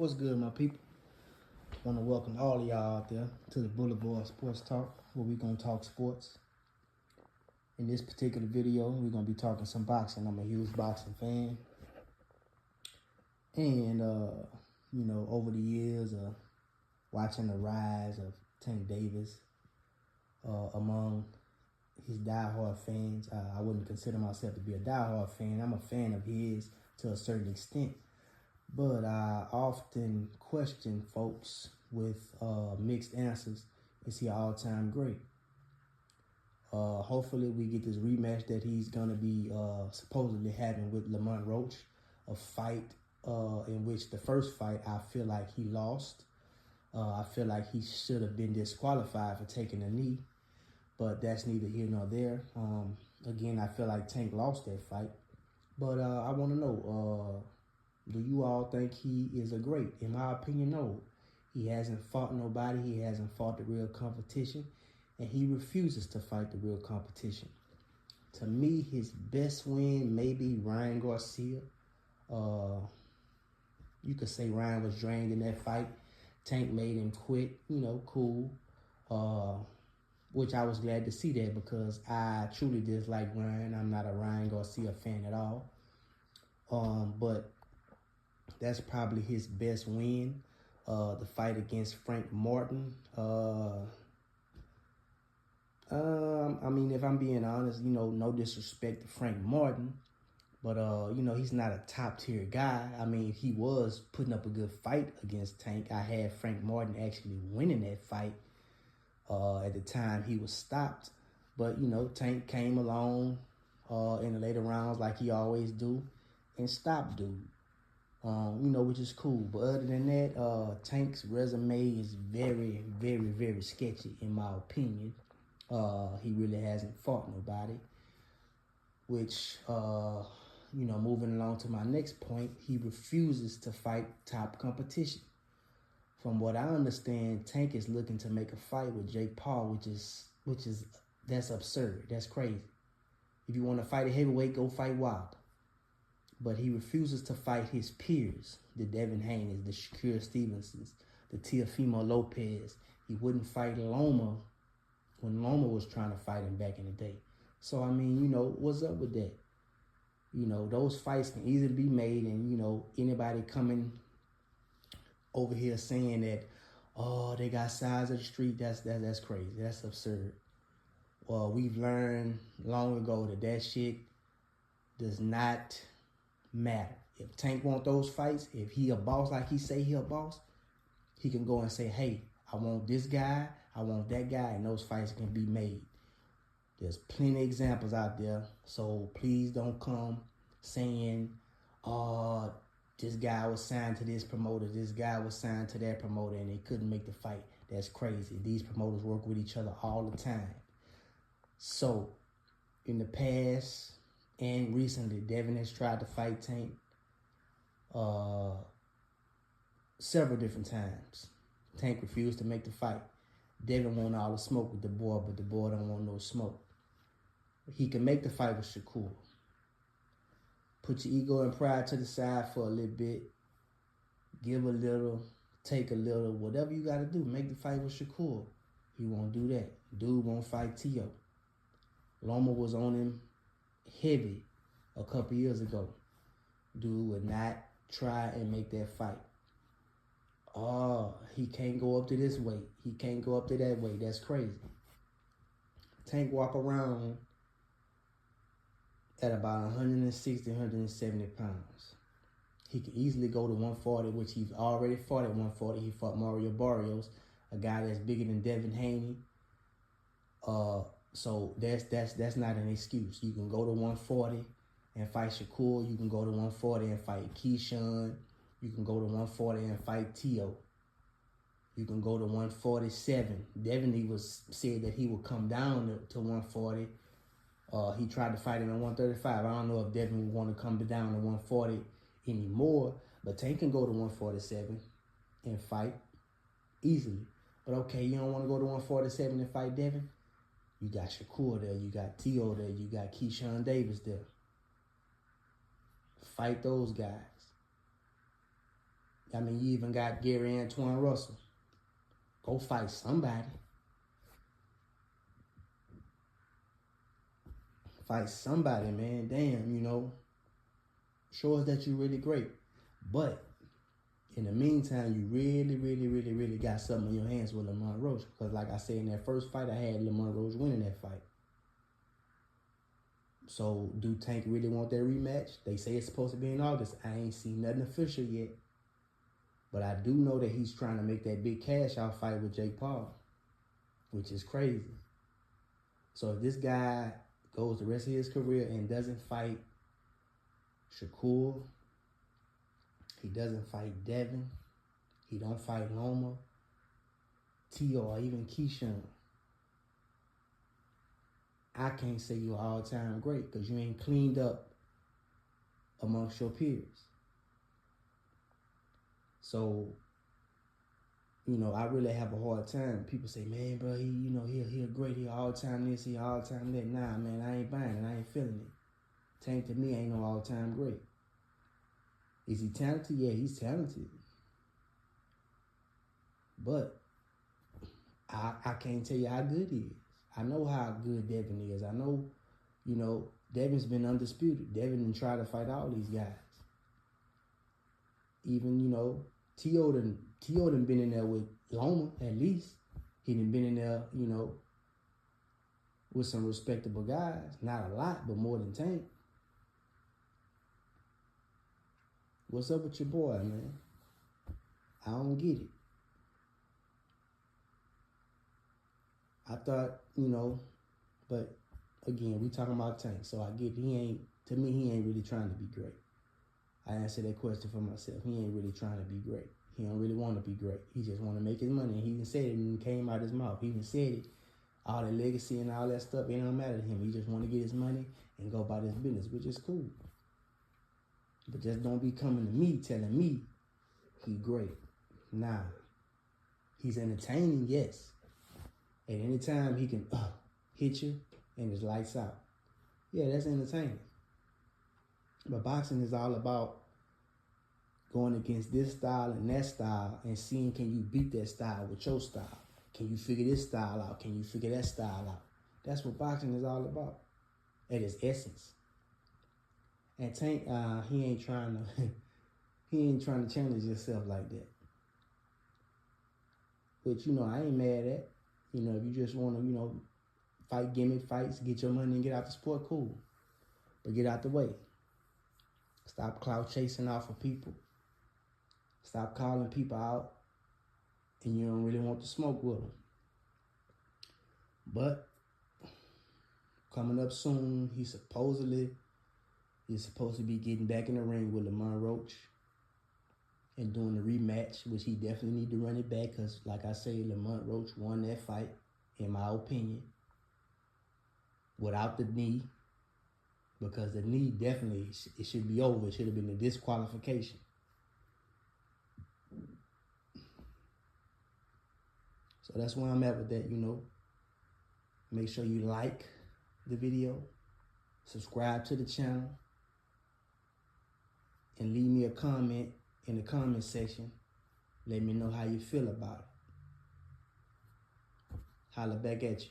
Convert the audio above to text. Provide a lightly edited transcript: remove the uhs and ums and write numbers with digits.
What's good, my people? Want to welcome all of y'all out there to the Boulevard Sports Talk, where we're going to talk sports. In this particular video, we're going to be talking some boxing. I'm a huge boxing fan. And, over the years, watching the rise of Tank Davis among his diehard fans, I wouldn't consider myself to be a diehard fan. I'm a fan of his to a certain extent. But I often question folks with mixed answers. Is he an all-time great? Hopefully we get this rematch that he's going to be supposedly having with Lamont Roach, a fight in which the first fight I feel like he lost. I feel like he should have been disqualified for taking a knee, but that's neither here nor there. Again, I feel like Tank lost that fight. But I want to know, do you all think he is a great? In my opinion, no. He hasn't fought nobody. He hasn't fought the real competition. And he refuses to fight the real competition. To me, his best win may be Ryan Garcia. You could say Ryan was drained in that fight. Tank made him quit. Cool. Which I was glad to see that because I truly dislike Ryan. I'm not a Ryan Garcia fan at all. But that's probably his best win. The fight against Frank Martin. If I'm being honest, no disrespect to Frank Martin, but he's not a top tier guy. He was putting up a good fight against Tank. I had Frank Martin actually winning that fight. At the time he was stopped, but Tank came along in the later rounds like he always do and stopped dude. Which is cool. But other than that, Tank's resume is very, very, very sketchy in my opinion. He really hasn't fought nobody. Which, moving along to my next point, he refuses to fight top competition. From what I understand, Tank is looking to make a fight with Jake Paul, that's absurd. That's crazy. If you want to fight a heavyweight, go fight Wilder. But he refuses to fight his peers, the Devin Haney's, the Shakur Stevensons, the Teofimo Lopez. He wouldn't fight Loma when Loma was trying to fight him back in the day. So, what's up with that? Those fights can easily be made, and, anybody coming over here saying that, oh, they got size of the street, that's crazy. That's absurd. Well, we've learned long ago that shit does not matter. If Tank want those fights, if he a boss like he say he a boss, he can go and say, hey, I want this guy, I want that guy, and those fights can be made. There's plenty of examples out there, so please don't come saying, oh, this guy was signed to this promoter, this guy was signed to that promoter, and they couldn't make the fight. That's crazy. These promoters work with each other all the time. So, in the past and recently, Devin has tried to fight Tank several different times. Tank refused to make the fight. Devin want all the smoke with the boy, but the boy don't want no smoke. He can make the fight with Shakur. Put your ego and pride to the side for a little bit. Give a little, take a little, whatever you got to do. Make the fight with Shakur. He won't do that. Dude won't fight Tio. Loma was on him heavy a couple years ago. Dude would not try and make that fight. Oh, he can't go up to this weight. He can't go up to that weight. That's crazy. Tank walk around at about 160, 170 pounds. He could easily go to 140, which he's already fought at 140. He fought Mario Barrios, a guy that's bigger than Devin Haney. So that's not an excuse. You can go to 140 and fight Shakur. You can go to 140 and fight Keyshawn. You can go to 140 and fight Tio. You can go to 147. Devin said that he would come down to 140. He tried to fight him at 135. I don't know if Devin would want to come down to 140 anymore, but Tank can go to 147 and fight easily. But okay, you don't want to go to 147 and fight Devin? You got Shakur there, you got Tio there, you got Keyshawn Davis there. Fight those guys. I mean, you even got Gary Antoine Russell. Go fight somebody. Fight somebody, man. Damn, you know. Show us that you're really great. But in the meantime, you really got something in your hands with Lamont Roach. Because like I said, in that first fight, I had Lamont Roach winning that fight. So do Tank really want that rematch? They say it's supposed to be in August. I ain't seen nothing official yet. But I do know that he's trying to make that big cash out fight with Jake Paul, which is crazy. So if this guy goes the rest of his career and doesn't fight Shakur, he doesn't fight Devin, he don't fight Loma, Tio, or even Keyshawn, I can't say you're all-time great because you ain't cleaned up amongst your peers. So, you know, I really have a hard time. People say, man, bro, he great, he all-time this, he all-time that. Nah, man, I ain't buying it, I ain't feeling it. Tank to me ain't no all-time great. Is he talented? Yeah, he's talented. But I can't tell you how good he is. I know how good Devin is. I know, you know, Devin's been undisputed. Devin done tried to fight all these guys. Even, you know, Tio done been in there with Loma, at least. He done been in there, you know, with some respectable guys. Not a lot, but more than Tank. What's up with your boy, man? I don't get it. I thought, you know, but again, we talking about Tank, so I get he ain't really trying to be great. I answered that question for myself. He ain't really trying to be great. He don't really want to be great. He just want to make his money. He even said it and it came out his mouth. He even said it. All the legacy and all that stuff, it don't matter to him. He just want to get his money and go about his business, which is cool. But just don't be coming to me telling me he great. Nah. He's entertaining, yes. At any time he can hit you and his lights out. Yeah, that's entertaining. But boxing is all about going against this style and that style and seeing, can you beat that style with your style? Can you figure this style out? Can you figure that style out? That's what boxing is all about at its essence. And Tank, he ain't trying to challenge himself like that. Which, you know, I ain't mad at. You know, if you just want to, you know, fight gimmick fights, get your money and get out the sport, cool. But get out the way. Stop clout chasing off of people. Stop calling people out and you don't really want to smoke with them. But coming up soon, he's supposed to be getting back in the ring with Lamont Roach and doing the rematch, which he definitely need to run it back because, like I say, Lamont Roach won that fight, in my opinion, without the knee, because the knee definitely, it should be over. It should have been a disqualification. So that's where I'm at with that, you know. Make sure you like the video, subscribe to the channel, and leave me a comment in the comment section. Let me know how you feel about it. Holla back at you.